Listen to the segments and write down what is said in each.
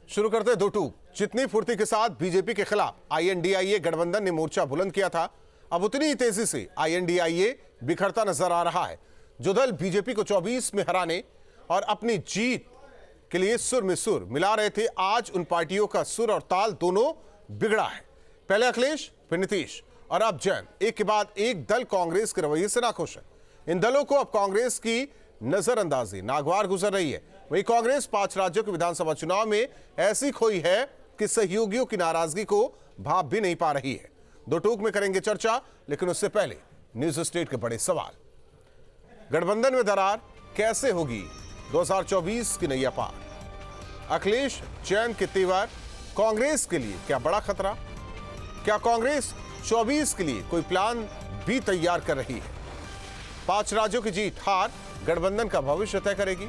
शुरू करते दो टूक। जितनी फुर्ती के साथ बीजेपी के खिलाफ आईएनडीआईए गठबंधन ने मोर्चा बुलंद किया था, अब उतनी ही तेजी से आईएनडीआईए बिखरता नजर आ रहा है। जो दल बीजेपी को 24 में हराने और अपनी जीत के लिए सुर में सुर मिला रहे थे, आज उन पार्टियों का सुर और ताल दोनों बिगड़ा है। पहले अखिलेश, फिर नीतीश और अब जैन, एक के बाद एक दल कांग्रेस के रवैये से नाखुश है। इन दलों को अब कांग्रेस की नजरअंदाजी नागवार गुजर रही है। वहीं कांग्रेस 5 राज्यों के विधानसभा चुनाव में ऐसी खोई है कि सहयोगियों की नाराजगी को भाप भी नहीं पा रही है। दो टूक में करेंगे चर्चा, लेकिन उससे पहले न्यूज स्टेट के बड़े सवाल। गठबंधन में दरार कैसे होगी 2024 की नैया पार? अखिलेश जैन के तेवर कांग्रेस के लिए क्या बड़ा खतरा? क्या कांग्रेस 24 के लिए कोई प्लान भी तैयार कर रही है? 5 राज्यों की जीत हार गठबंधन का भविष्य तय करेगी।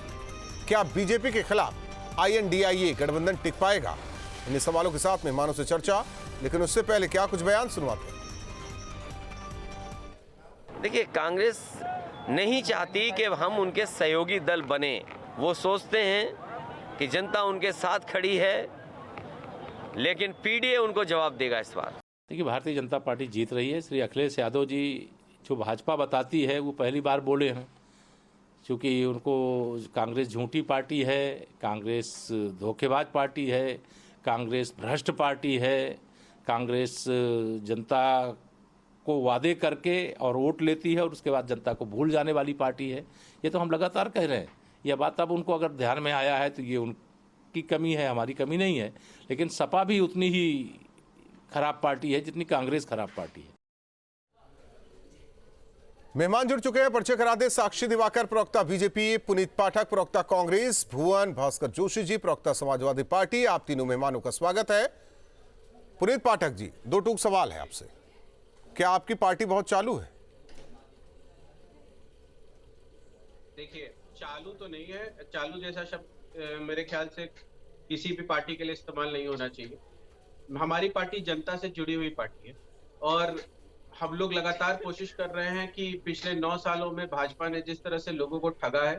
क्या बीजेपी के खिलाफ आईएनडीआईए गठबंधन टिक पाएगा? इन सवालों के साथ मेहमानों से चर्चा, लेकिन उससे पहले क्या कुछ बयान सुनवाते हैं। देखिए, कांग्रेस नहीं चाहती कि हम उनके सहयोगी दल बने। वो सोचते हैं कि जनता उनके साथ खड़ी है, लेकिन पीडीए उनको जवाब देगा इस बार। देखिए, भारतीय जनता पार्टी जीत रही है। श्री अखिलेश यादव जी जो भाजपा बताती है वो पहली बार बोले हैं, क्योंकि उनको कांग्रेस झूठी पार्टी है, कांग्रेस धोखेबाज पार्टी है, कांग्रेस भ्रष्ट पार्टी है, कांग्रेस जनता को वादे करके और वोट लेती है और उसके बाद जनता को भूल जाने वाली पार्टी है। ये तो हम लगातार कह रहे हैं। यह बात अब उनको अगर ध्यान में आया है तो ये उनकी कमी है, हमारी कमी नहीं है। लेकिन सपा भी उतनी ही खराब पार्टी है जितनी कांग्रेस खराब पार्टी है। मेहमान जुड़ चुके हैं, परिचय करा दे। साक्षी दिवाकर, प्रवक्ता बीजेपी, पुनीत पाठक, प्रवक्ता कांग्रेस, भुवन भास्कर जोशी जी, प्रवक्ता समाजवादी पार्टी। आप तीनों मेहमानों का स्वागत है। पुनीत पाठक जी, दो टूक सवाल है आपसे। क्या आपकी पार्टी बहुत चालू है? देखिए, चालू तो नहीं है। चालू जैसा शब्द मेरे ख्याल से किसी भी पार्टी के लिए इस्तेमाल नहीं होना चाहिए। हमारी पार्टी जनता से जुड़ी हुई पार्टी है और हम लोग लगातार कोशिश कर रहे हैं कि पिछले 9 सालों में भाजपा ने जिस तरह से लोगों को ठगा है,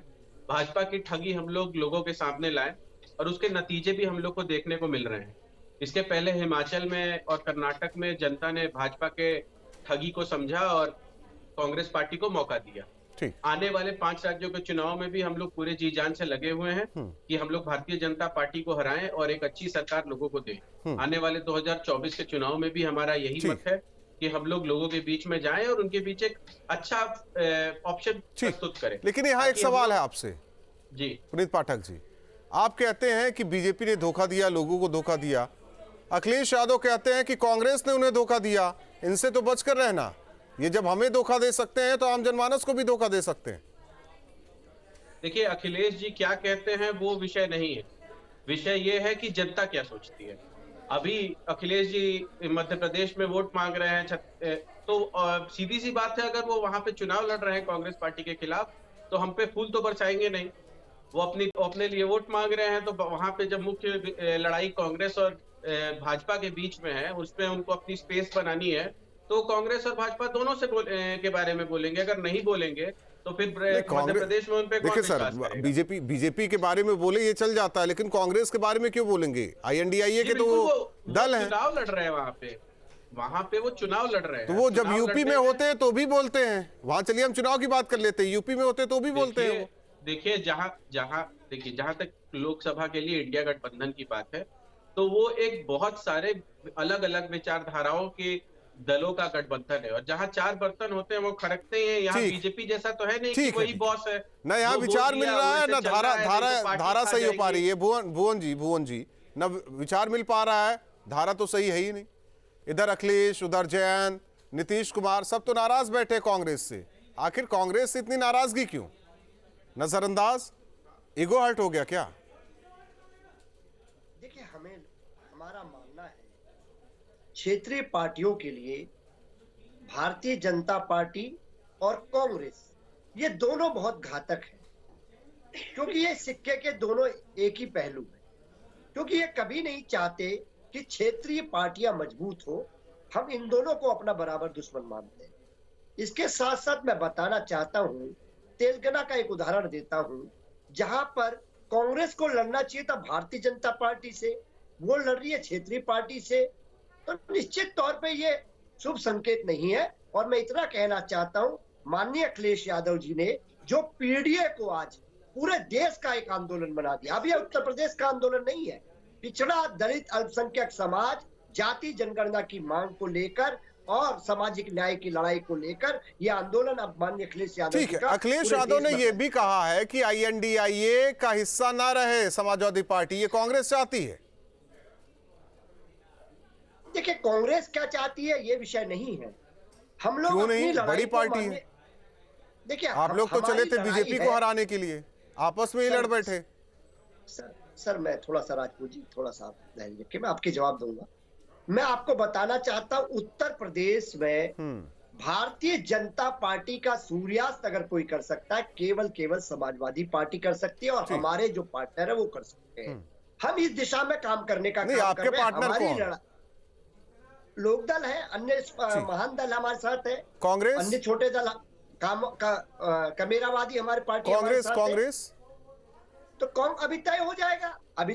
भाजपा की ठगी हम लोग लोगों के सामने लाएं और उसके नतीजे भी हम लोग को देखने को मिल रहे हैं। इसके पहले हिमाचल में और कर्नाटक में जनता ने भाजपा के ठगी को समझा और कांग्रेस पार्टी को मौका दिया। आने वाले 5 राज्यों के चुनाव में भी हम लोग पूरे जी जान से लगे हुए हैं कि हम लोग भारतीय जनता पार्टी को हराएं और एक अच्छी सरकार लोगों को दें। आने वाले 2024 के चुनाव में भी हमारा यही मत है कि हम लोग लोगों के बीच में जाएं और उनके बीच एक अच्छा ऑप्शन प्रस्तुत करें। लेकिन यहाँ एक सवाल है आपसे जी पुनीत पाठक जी। आप कहते हैं कि बीजेपी ने धोखा दिया, लोगों को धोखा दिया। अखिलेश यादव कहते हैं कि कांग्रेस ने उन्हें धोखा दिया। इनसे तो बचकर रहना। ये जब हमें धोखा दे सकते हैं तो आम जनमानस को भी धोखा दे सकते हैं। देखिए, अखिलेश जी क्या कहते हैं वो विषय नहीं है। विषय ये है कि जनता क्या सोचती है। अभी अखिलेश जी मध्य प्रदेश में वोट मांग रहे हैं, तो सीधी सी बात है, अगर वो वहां पे चुनाव लड़ रहे हैं कांग्रेस पार्टी के खिलाफ तो हम पे फूल तो बरसाएंगे नहीं। वो अपने लिए वोट मांग रहे हैं, तो वहां पे जब मुख्य लड़ाई कांग्रेस और भाजपा के बीच में है, उसमें उनको अपनी स्पेस बनानी है, तो कांग्रेस और भाजपा दोनों से के बारे में बोलेंगे। अगर नहीं बोलेंगे तो फिर मध्य प्रदेश में उन पे देखिए सर, बीजेपी के बारे में बोले ये चल जाता है, लेकिन कांग्रेस के बारे में क्यों बोलेंगे? आईएनडीआईए के तो वो दल है, चुनाव लड़ रहे हैं वहां पे वो चुनाव लड़ रहे हैं। तो वो जब यूपी में होते हैं तो भी बोलते हैं। वहां चलिए हम चुनाव की बात कर लेते हैं, यूपी में होते तो भी बोलते हैं। देखिए, जहां तक लोकसभा के लिए इंडिया गठबंधन की बात है, तो वो एक बहुत सारे अलग अलग विचारधाराओं के दलों का गठबंधन है और जहां 4 बर्तन होते हैं वो खड़कते हैं। यहाँ बीजेपी जैसा तो है नहीं कि वही बॉस है ना। यहाँ विचार मिल रहा है ना, धारा सही हो पा रही है। भुवन जी ना विचार मिल पा रहा है, धारा तो सही है ही नहीं। इधर अखिलेश, उधर जैन, नीतीश कुमार, सब तो नाराज बैठे कांग्रेस से। आखिर कांग्रेस से इतनी नाराजगी क्यों? नजरअंदाज, ईगो हर्ट हो गया क्या? देखिए, हमारा मानना है क्षेत्रीय पार्टियों के लिए भारतीय जनता पार्टी और कांग्रेस ये दोनों बहुत घातक हैं, क्योंकि ये सिक्के के दोनों एक ही पहलू हैं। क्योंकि ये कभी नहीं चाहते कि क्षेत्रीय पार्टियां मजबूत हो। हम इन दोनों को अपना बराबर दुश्मन मानते हैं। इसके साथ साथ मैं बताना चाहता हूं, तेलंगाना का एक उदाहरण देता हूं, जहां पर कांग्रेस को लड़ना चाहिए था भारतीय जनता पार्टी से, वो लड़ रही है क्षेत्रीय पार्टी से, तो निश्चित तौर पे ये शुभ संकेत नहीं है। और मैं इतना कहना चाहता हूं, माननीय अखिलेश यादव जी ने जो पीडीए को आज पूरे देश का एक आंदोलन बना दिया, अब ये उत्तर प्रदेश का आंदोलन नहीं है, पिछड़ा दलित अल्पसंख्यक समाज जाति जनगणना की मांग को लेकर और सामाजिक न्याय की लड़ाई को लेकर यह आंदोलन अब माननीय अखिलेश यादव ठीक जी है। का अखिलेश पूरे यादव देश ने में यह भी कहा है कि INDIA का हिस्सा ना रहे समाजवादी पार्टी, ये कांग्रेस चाहती है। देखिए, कांग्रेस क्या चाहती है ये विषय नहीं है। हम लोग क्यों अपनी नहीं? लड़ाई बड़ी को पार्टी है। मानने- देखिए, आप लोग तो चले थे बीजेपी को हराने के लिए, आपस में ही लड़ बैठे। सर मैं थोड़ा सा राजपूत जी, थोड़ा सा धैर्य रखिए, मैं आपके जवाब दूंगा। मैं आपको बताना चाहता हूं, उत्तर प्रदेश में भारतीय जनता पार्टी का सूर्यास्त अगर कोई कर सकता है, केवल समाजवादी पार्टी कर सकती है, और हमारे जो पार्टनर है वो कर सकते हैं। हम इस दिशा में काम करने का नहीं, काम आपके कर रहे हैं। पार्टनर हमारी कौन? लोकदल है, अन्य महान दल हमारे साथ है, कांग्रेस, अन्य छोटे दल कमेरावादी हमारे पार्टी कांग्रेस, हमारे साथ है। कांग्रेस तो कौन अभी तय हो जाएगा, अभी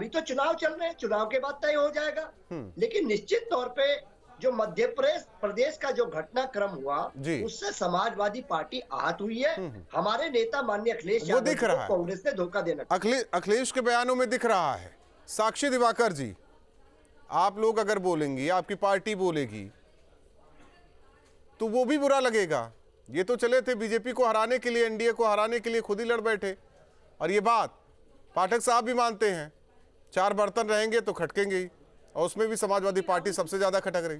तो चुनाव चल रहे हैं, चुनाव के बाद तय हो जाएगा। लेकिन निश्चित तौर पे जो मध्य प्रदेश का जो घटनाक्रम हुआ, उससे समाजवादी पार्टी आहत हुई है। हमारे नेता माननीय अखिलेश यादव दिख रहा है। को कांग्रेस ने धोखा देना, अखिलेश के बयानों में दिख रहा है। साक्षी दिवाकर जी, आप लोग अगर बोलेंगी, आपकी पार्टी बोलेगी, तो वो भी बुरा लगेगा। ये तो चले थे बीजेपी को हराने के लिए, एनडीए को हराने के लिए, खुद ही लड़ बैठे। और ये बात पाठक साहब भी मानते हैं, 4 बर्तन रहेंगे तो खटकेंगे ही, और उसमें भी समाजवादी पार्टी सबसे ज्यादा खटक रही।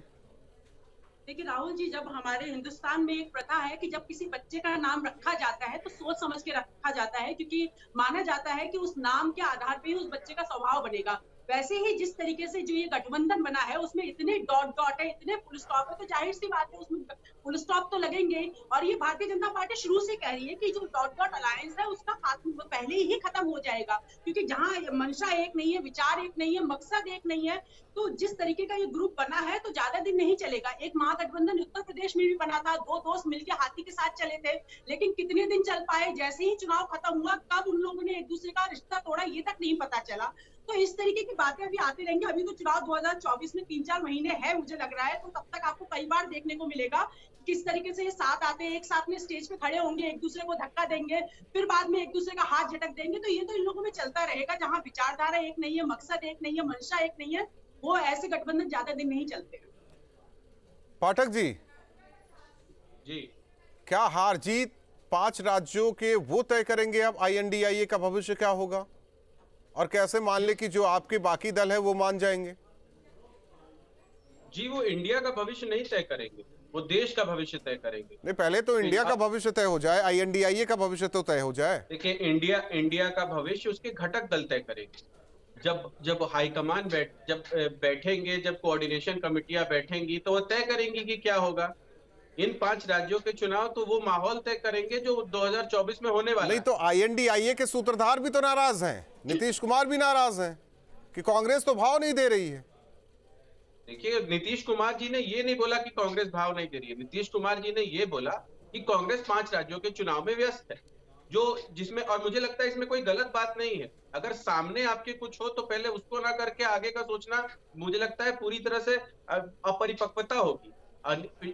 देखिए राहुल जी, जब हमारे हिंदुस्तान में एक प्रथा है कि जब किसी बच्चे का नाम रखा जाता है तो सोच समझ के रखा जाता है, क्योंकि माना जाता है कि उस नाम के आधार पे ही उस बच्चे का स्वभाव बनेगा। वैसे ही जिस तरीके से जो ये गठबंधन बना है, उसमें इतने डॉट है, इतने फुल स्टॉप है, तो जाहिर सी बात है उसमें फुल स्टॉप तो लगेंगे। और ये भारतीय जनता पार्टी शुरू से कह रही है कि जो डॉट अलायंस है उसका खात्मा पहले ही खत्म हो जाएगा, क्योंकि जहां मंशा एक नहीं है, विचार एक नहीं है, मकसद एक नहीं है, तो जिस तरीके का ये ग्रुप बना है तो ज्यादा दिन नहीं चलेगा। एक महागठबंधन उत्तर प्रदेश में भी बना था, 2 दोस्त मिलकर हाथी के साथ चले थे, लेकिन कितने दिन चल पाए, जैसे ही चुनाव खत्म हुआ कब उन लोगों ने एक दूसरे का रिश्ता तोड़ा ये तक नहीं पता चला। तो इस तरीके की बातें अभी आती रहेंगी। अभी तो चुनाव 2024 में 3-4 महीने है मुझे लग रहा है, तो तब तक आपको कई बार देखने को मिलेगा किस तरीके से ये साथ आते हैं, एक साथ में स्टेज पे खड़े होंगे, एक दूसरे को धक्का देंगे, फिर बाद में एक दूसरे का हाथ झटक देंगे। तो ये तो इन लोगों में चलता रहेगा। जहां विचारधारा एक नहीं है, मकसद एक नहीं है, मंशा एक नहीं है, वो ऐसे गठबंधन ज्यादा दिन नहीं चलते। पाठक जी, क्या हार जीत 5 राज्यों के वो तय करेंगे अब INDIA का भविष्य क्या होगा, और कैसे मान ले कि जो आपके बाकी दल है वो मान जाएंगे? जी, वो इंडिया का भविष्य नहीं तय करेंगे, वो देश का भविष्य तय करेंगे। नहीं, पहले तो इंडिया का भविष्य तय हो जाए, INDIA का भविष्य तो तय हो जाए। देखिए, इंडिया का भविष्य उसके घटक दल तय करेंगे। जब हाईकमान बैठेंगे, जब कोऑर्डिनेशन कमेटियां बैठेंगी, तो वो तय करेंगी कि क्या होगा। इन 5 राज्यों के चुनाव तो वो माहौल तय करेंगे जो 2024 में होने वाला नहीं है। तो INDIA के सूत्रधार भी तो नाराज हैं, नीतीश कुमार भी नाराज हैं कि कांग्रेस तो भाव नहीं दे रही है। देखिए, नीतीश कुमार जी ने ये नहीं बोला कि कांग्रेस भाव नहीं दे रही है। नीतीश कुमार जी ने ये बोला कि कांग्रेस 5 राज्यों के चुनाव में व्यस्त है, जिसमें, और मुझे लगता है इसमें कोई गलत बात नहीं है। अगर सामने आपके कुछ हो तो पहले उसको ना करके आगे का सोचना, मुझे लगता है पूरी तरह से अपरिपक्वता होगी।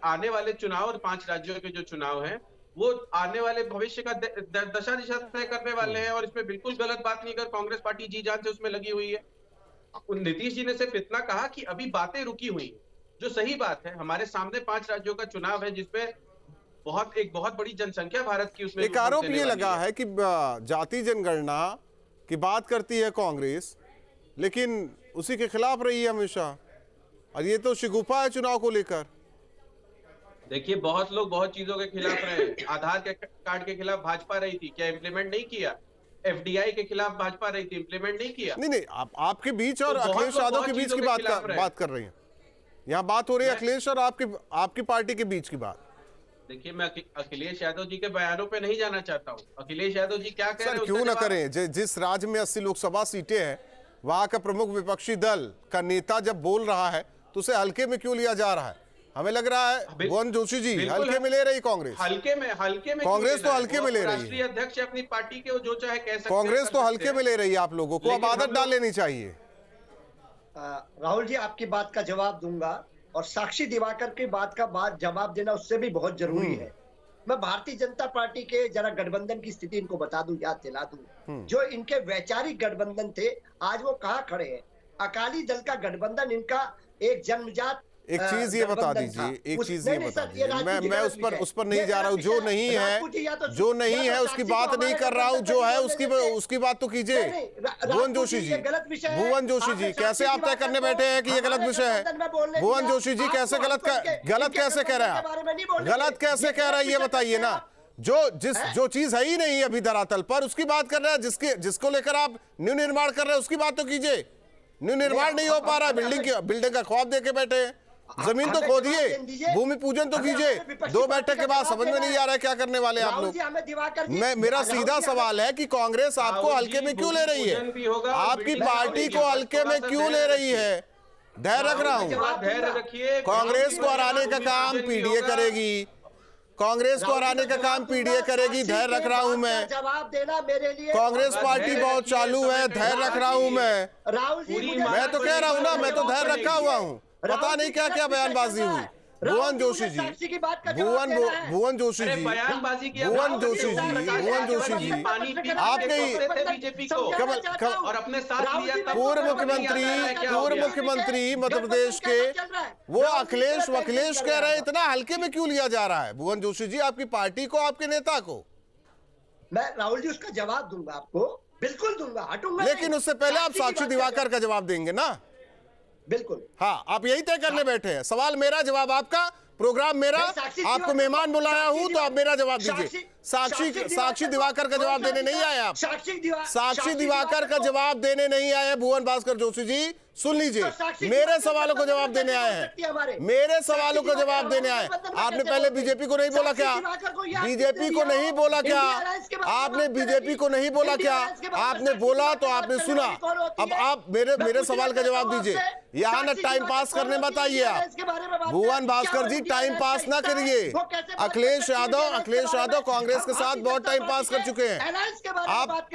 आने वाले चुनाव और 5 राज्यों के जो चुनाव हैं, वो आने वाले भविष्य का दशा दिशा तय करने वाले हैं, और इसमें बिल्कुल गलत बात नहीं अगर कांग्रेस पार्टी जी जान से उसमें लगी हुई है। नीतीश जी ने सिर्फ इतना कहा कि अभी बातें रुकी हुई हैं, जो सही बात है। हमारे सामने 5 राज्यों का चुनाव है, जिसमें एक बहुत बड़ी जनसंख्या भारत की, उसमें एक आरोप ये लगा है कि जाति जनगणना की बात करती है कांग्रेस, लेकिन उसी के खिलाफ रही है हमेशा, और ये तो शिगुफा है चुनाव को लेकर। देखिए, बहुत लोग बहुत चीजों के खिलाफ रहे। आधार के कार्ड के खिलाफ भाजपा रही थी, क्या इम्प्लीमेंट नहीं किया? FDI के खिलाफ भाजपा रही थी, इम्प्लीमेंट नहीं किया। नहीं, आपके बीच और अखिलेश यादव के बीच की बात कर रही है। यहाँ बात हो रही है अखिलेश और आपकी पार्टी के बीच की बात। देखिए, मैं अखिलेश यादव जी के बयानों पे नहीं जाना चाहता हूँ। अखिलेश यादव जी क्या कह रहे हैं, क्यों ना करें? जिस राज्य में 80 लोकसभा सीटें हैं, वहां का प्रमुख विपक्षी दल का नेता जब बोल रहा है तो उसे हल्के में क्यों लिया जा रहा है? हमें लग रहा है भुवन जोशी जी हल्के में ले रही कांग्रेस। हल्के में कांग्रेस तो हल्के में ले रही है। राष्ट्रीय अध्यक्ष अपनी पार्टी के जो चाहे कह सकते हैं। कांग्रेस तो हल्के में ले रही है आप लोगों को, अब आदत डाल लेनी चाहिए। राहुल जी, आपकी बात का जवाब दूंगा, और साक्षी दिवाकर की बात का जवाब देना उससे भी बहुत जरूरी है। मैं भारतीय जनता पार्टी के जरा गठबंधन की स्थिति इनको बता दूं, याद दिला दूं। जो इनके वैचारिक गठबंधन थे, आज वो कहाँ खड़े हैं? अकाली दल का गठबंधन इनका एक जन्मजात एक चीज ये बता दीजिए, एक चीज ये बता दीजिए, मैं उस पर नहीं जा रहा हूँ। जो नहीं है उसकी बात नहीं कर रहा हूँ, जो है उसकी बात तो कीजिए। भुवन जोशी जी कैसे आप तय करने बैठे हैं कि ये गलत विषय है? भुवन जोशी जी कैसे गलत कैसे कह रहे हैं? गलत कैसे कह रहे हैं ये बताइए ना। जो चीज है ही नहीं अभी धरातल पर, उसकी बात कर रहे हैं। जिसको लेकर आप न्यू निर्माण कर रहे हैं उसकी बात तो कीजिए। न्यू निर्माण नहीं हो पा रहा, बिल्डिंग का ख्वाब देके बैठे हैं। जमीन तो खोदिए, भूमि पूजन तो कीजिए। 2 बैठक के बाद समझ में नहीं आ रहा है क्या करने वाले आप लोग। मेरा सीधा सवाल है कि कांग्रेस आपको हल्के में क्यों ले रही है? आपकी पार्टी को हल्के में क्यों ले रही है? धैर्य रख रहा हूं। कांग्रेस को हराने का काम पीडीए करेगी, कांग्रेस को हराने का काम पीडीए करेगी। धैर्य रख रहा हूं मैं। जवाब देना मेरे लिए कांग्रेस पार्टी बहुत चालू है, धैर्य रख रहा हूं मैं। राहुल जी, मैं तो कह रहा हूं ना, मैं तो धैर्य रखा हुआ हूं। पता नहीं क्या क्या बयानबाजी हुई। भुवन जोशी जी, भुवन जोशी जी, आपने पूर्व मुख्यमंत्री मध्य प्रदेश के वो अखिलेश कह रहे हैं, इतना हल्के में क्यों लिया जा रहा है? भुवन जोशी जी, आपकी पार्टी को, आपके नेता को। मैं राहुल जी उसका जवाब दूंगा, आपको बिल्कुल दूंगा, हटूंगा। लेकिन उससे पहले आप साक्षी दिवाकर का जवाब देंगे ना? बिल्कुल। हाँ, आप यही तय करने बैठे हैं। सवाल मेरा, जवाब आपका, प्रोग्राम मेरा। आपको मेहमान बुलाया हूं तो आप मेरा जवाब दीजिए। साक्षी दिवाकर का जवाब देने नहीं आए आप। साक्षी दिवाकर का जवाब देने नहीं आए भुवन भास्कर जोशी जी। सुन लीजिए, मेरे सवालों को जवाब देने आए हैं। मेरे सवालों को जवाब देने आए। आपने पहले बीजेपी को नहीं बोला क्या? बीजेपी को नहीं बोला क्या? आपने बीजेपी को नहीं बोला क्या? आपने बोला तो आपने सुना। अब आप मेरे सवाल का जवाब दीजिए। यहाँ ना टाइम पास करने मत आइए आप। भुवन भास्कर जी, टाइम पास ना करिए। अखिलेश यादव कांग्रेस के साथ बहुत टाइम पास कर चुके हैं। आप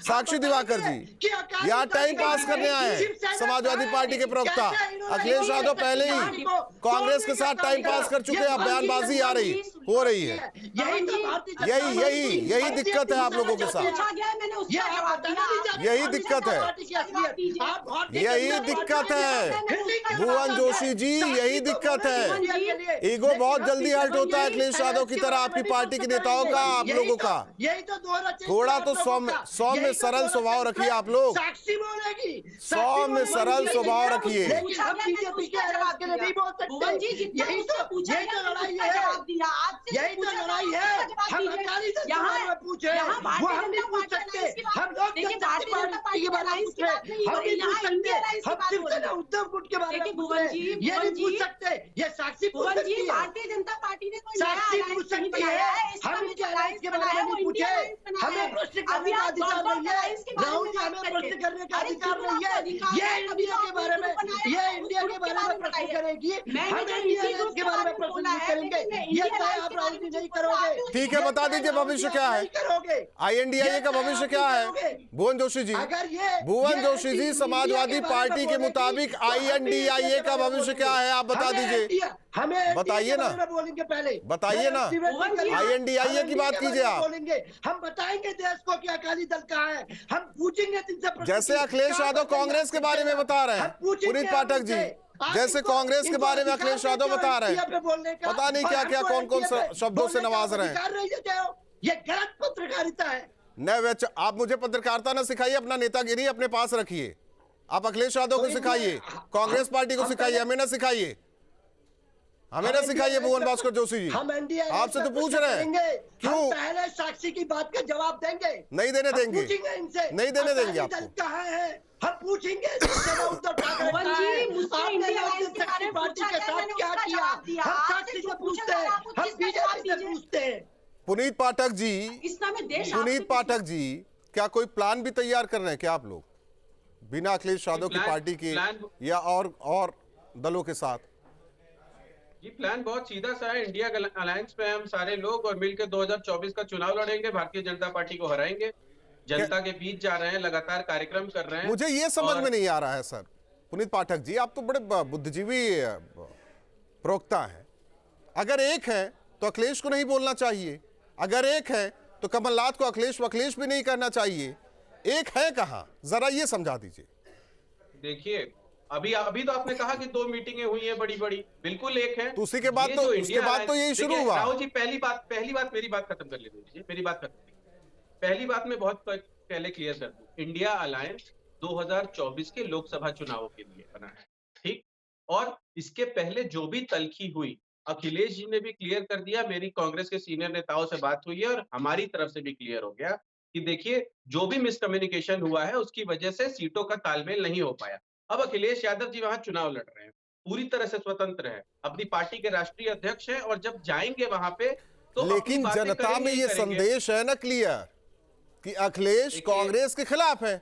साक्षी दिवाकर जी यहाँ टाइम पास करने आए हैं। समाजवादी पार्टी के प्रवक्ता अखिलेश यादव पहले ही कांग्रेस के साथ टाइम पास कर चुके हैं। अब बयानबाजी हो रही है। यही दिक्कत है आप लोगों के साथ। यही दिक्कत है भुवन जोशी जी, यही दिक्कत है। ईगो बहुत जल्दी हर्ट होता है अखिलेश यादव की तरह, आपकी पार्टी के नेताओं का, आप लोगों का। थोड़ा तो सौम्य सरल स्वभाव रखिए आप लोग। सौम्य सरल स्वभाव रखिए। उद्धव गुट के बारे में ये नहीं पूछ सकते, ये साक्षी पूछ सकती है। भारतीय जनता पार्टी ने कोई साक्षी पूछ सकती है। हम इनके अलायंस के बारे में नहीं पूछे। हमें प्रश्न करने का अधिकार नहीं है। राहुल जी, हमें प्रश्न करने का अधिकार नहीं है। ये इंडिया के बारे में प्रश्न करेगी। हम इंडिया अलायंस के बारे में प्रश्न नहीं करेंगे। ये तय आप राहुल जी नहीं करोगे। ठीक है, बता दीजिए भविष्य क्या है? INDIA का भविष्य क्या है? भुवन जोशी जी, समाजवादी पार्टी के मुताबिक INDIA का भविष्य क्या है? आप बता दीजिए। हमें बताइए ना, बोलेंगे पहले बताइए ना। INDIA की बात कीजिए आप। बोलेंगे, हम बताएंगे देश को कि अकाली दल कहाँ है। हम पूछेंगे जिनसे। जैसे अखिलेश यादव कांग्रेस के बारे में बता रहे हैं, पुनीत पाठक जी, जैसे कांग्रेस के बारे में अखिलेश यादव बता रहे हैं, पता नहीं क्या क्या कौन शब्दों से नवाज रहे हैं। ये गलत पत्रकारिता है। न आप मुझे पत्रकारिता न सिखाइए, अपना नेतागिरी अपने पास रखिए। आप अखिलेश यादव को सिखाइए, कांग्रेस पार्टी को सिखाइए, हमें ना सिखाइए। भुवन भास्कर जोशी जी, आपसे तो पूछ रहे हैं क्यों? पहले साक्षी की बात का जवाब देंगे। नहीं देने देंगे, इनसे नहीं देने देंगे आपको। कहाँ है हम पूछेंगे। उद्धव ठाकरे पार्टी के साथ क्या किया, हम साक्षी से पूछते हैं, हम बीजेपी से पूछते हैं। पुनीत पाठक जी, क्या कोई प्लान भी तैयार कर रहे हैं क्या आप लोग, बिना अखिलेश यादव की पार्टी के या और दलों के साथ? ये प्लान बहुत सीधा सा है। इंडिया अलायंस में हम सारे लोग और मिलकर 2024 का चुनाव लड़ेंगे, भारतीय जनता पार्टी को हराएंगे, जनता के बीच जा रहे हैं, लगातार कार्यक्रम कर रहे हैं। मुझे ये समझ में नहीं आ रहा है सर, पुनीत पाठक जी, आप तो बड़े बुद्धिजीवी प्रवक्ता हैं। अगर एक है तो अखिलेश को नहीं बोलना चाहिए, अगर एक है तो कमलनाथ को अखिलेश भी नहीं करना चाहिए। एक है कहां, जरा ये समझा दीजिए। देखिए, अभी तो आपने कहा कि 2 मीटिंगें हुई हैं बड़ी बड़ी, बिल्कुल एक है तो उसी के बाद तो यही शुरू हुआ। राहुल जी, पहली बात मेरी बात खत्म कर ले दीजिए, मेरी बात खत्म। पहली बात मैं बहुत पहले क्लियर कर दूं, इंडिया अलायंस 2024 के लोकसभा चुनावों के लिए बना है, ठीक। और इसके पहले जो भी तल्खी हुई, अखिलेश जी ने भी क्लियर कर दिया, मेरी कांग्रेस के सीनियर नेताओं से बात हुई है और हमारी तरफ से भी क्लियर हो गया कि देखिए, जो भी मिसकम्युनिकेशन हुआ है उसकी वजह से सीटों का तालमेल नहीं हो पाया। अब अखिलेश यादव जी वहां चुनाव लड़ रहे हैं, पूरी तरह से स्वतंत्र है, अपनी पार्टी के राष्ट्रीय अध्यक्ष हैं, और जब जाएंगे वहां पे तो लेकिन जनता में ये संदेश है ना क्लियर कि अखिलेश कांग्रेस के खिलाफ है।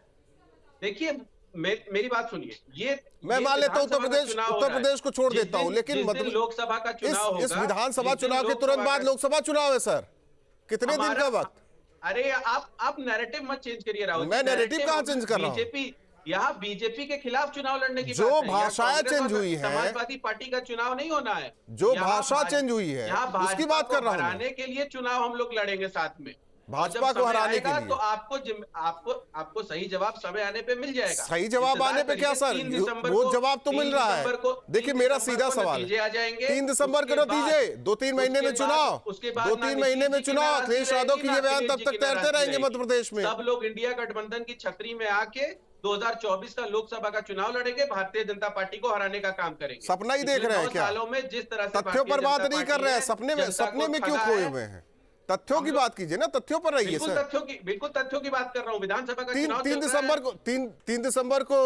देखिए, मेरी बात सुनिए, ये मैं मान लेता हूं उत्तर प्रदेश को छोड़ देता हूं, लेकिन लोकसभा का चुनाव इस विधानसभा चुनाव के तुरंत बाद लोकसभा चुनाव है सर, कितने दिन का वक्त? अरे आप नैरेटिव मत चेंज करिए राहुल। मैं नैरेटिव कहां चेंज कर रहा हूं? बीजेपी के खिलाफ चुनाव लड़ने की जो बात है। भाषाएं चेंज हुई है, समाजवादी पार्टी का चुनाव नहीं होना है, जो भाषा चेंज हुई है उसकी बात कर रहा हूं। हराने के लिए चुनाव हम लोग लड़ेंगे साथ में, भाजपा को हराने के लिए। तो आपको सही जवाब समय आने पे मिल जाएगा। सही जवाब आने पे क्या सर, वो जवाब तो मिल रहा है। देखिए मेरा सीधा सवाल है, 3 दिसंबर को नतीजे, 2-3 महीने में चुनाव, 2-3 महीने में चुनाव, अखिलेश यादव की ये बयान तब तक तैरते रहेंगे मध्य प्रदेश में। सब लोग इंडिया गठबंधन की छतरी में आके 2024 का लोकसभा का चुनाव लड़ेंगे, भारतीय जनता पार्टी को हराने का काम करेंगे। सपना ही देख रहे हैं क्या? सालों में जिस तरह से तथ्यों पर बात नहीं कर रहे हैं, सपने में क्यों खोए हुए हैं? तथ्यों की बात कीजिए ना, तथ्यों पर रहिए सर। बिल्कुल तथ्यों की बात कर रहा हूं। विधानसभा का चुनाव 3 दिसंबर को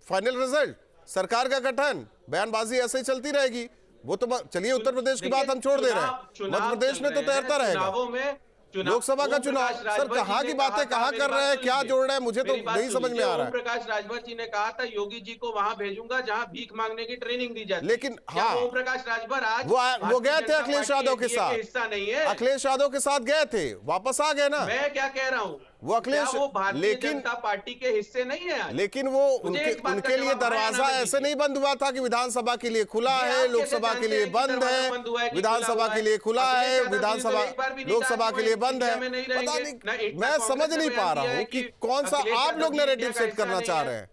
फाइनल रिजल्ट, सरकार का गठन, बयानबाजी ऐसे ही चलती रहेगी। वो तो चलिए, उत्तर प्रदेश की बात हम छोड़ दे रहे हैं, मध्य प्रदेश में तो तैरता रहेगा। लोकसभा का चुनाव सर, कहां की बातें कहां कर रहे हैं, क्या जोड़ रहे हैं, मुझे तो नहीं समझ में आ रहा है। ओम प्रकाश राजभर जी ने कहा था योगी जी को वहां भेजूंगा जहां भीख मांगने की ट्रेनिंग दी जाती है। लेकिन हाँ, ओम प्रकाश राजभर आज वो गए थे अखिलेश यादव के साथ, हिस्सा नहीं है। अखिलेश यादव के साथ गए थे, वापस आ गए ना। मैं क्या कह रहा हूँ, वो अखिलेश, भारतीय जनता पार्टी के हिस्से नहीं है। लेकिन वो उनके लिए दरवाजा ऐसे नहीं बंद हुआ था कि विधानसभा के लिए खुला है, लोकसभा के लिए बंद है, विधानसभा के लिए खुला है, विधानसभा लोकसभा के लिए बंद है। पता नहीं, मैं समझ नहीं पा रहा हूं कि कौन सा आप लोग नैरेटिव सेट करना चाह रहे हैं।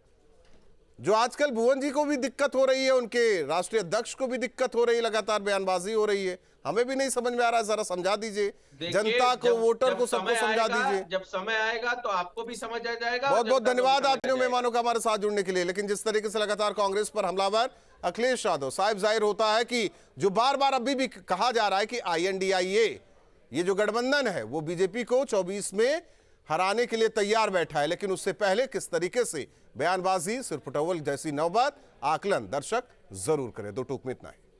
जो आजकल भुवन जी को भी दिक्कत हो रही है, उनके राष्ट्रीय अध्यक्ष को भी दिक्कत हो रही है, लगातार बयानबाजी हो रही है, हमें भी नहीं समझ में आ रहा है। जरा समझा दीजिए जनता को, वोटर को, सबको समझा दीजिए। जब समय आएगा तो आपको भी समझ आ जाएगा। बहुत बहुत धन्यवाद आप तीनों मेहमानों का हमारे साथ जुड़ने के लिए। लेकिन जिस तरीके से लगातार कांग्रेस पर हमलावर अखिलेश यादव साहब, जाहिर होता है कि जो बार बार अभी भी कहा जा रहा है कि INDIA ये जो गठबंधन है वो बीजेपी को 24 में हराने के लिए तैयार बैठा है, लेकिन उससे पहले किस तरीके से बयानबाजी, सिरपुटौल जैसी नौबत, आकलन दर्शक जरूर करें। 2 टूक में इतना ही।